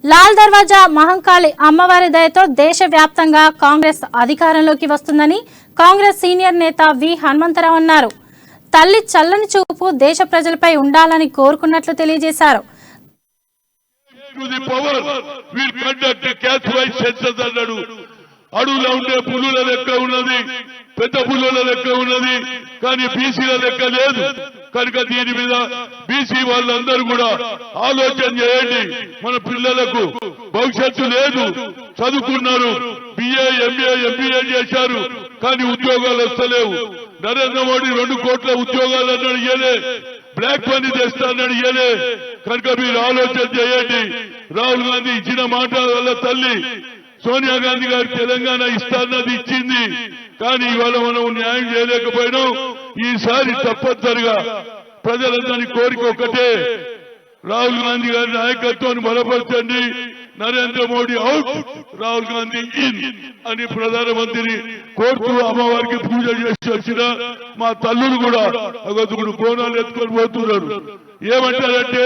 లాల్ దర్వాజా మహంకాళి అమ్మవారి దయతో దేశవ్యాప్తంగా కాంగ్రెస్ అధికారంలోకి వస్తుందని కాంగ్రెస్ సీనియర్ నేత వి హనుమంతరావు అన్నారు. తల్లి చల్లని చూపు దేశ ప్రజలపై ఉండాలని కోరుకున్నట్లు తెలియజేశారు. అడవులో ఉండే పులుల లెక్క ఉన్నది, పెద్ద పులుల లెక్క ఉన్నది, కానీ బీసీల లెక్క లేదు. కనుక దీని మీద బీసీ వాళ్ళందరూ కూడా ఆలోచన చేయండి. మన పిల్లలకు భవిష్యత్తు లేదు, చదువుకున్నారు, బిఏ ఎంఏ ఎంబీఏ చేశారు, కానీ ఉద్యోగాలు వస్తలేవు. నరేంద్ర మోడీ 2 కోట్ల ఉద్యోగాలు అన్నాడు, ఇయ్యలే. బ్లాక్ మనీ తెస్తానని ఇయ్యలే. కనుక మీరు ఆలోచన చేయండి. రాహుల్ గాంధీ ఇచ్చిన మాట వల్ల తల్లి సోనియా గాంధీ గారు తెలంగాణ ఇస్తాన్నది ఇచ్చింది, కానీ ఇవాళ మనం న్యాయం చేయలేకపోయినాం. ఈసారి తప్పనిసరిగా ప్రజలందరి కోరిక ఒకటే, రాహుల్ గాంధీ గారి నాయకత్వాన్ని బలపరచండి. నరేంద్ర మోడీ అవుట్, రాహుల్ గాంధీ ఇన్ అని ప్రధానమంత్రిని కోరుతూ అమ్మవారికి పూజ చేసి వచ్చిన మా తల్లులు కూడా బోనాలు ఎత్తుకొని పోతున్నారు. ఏమంటారంటే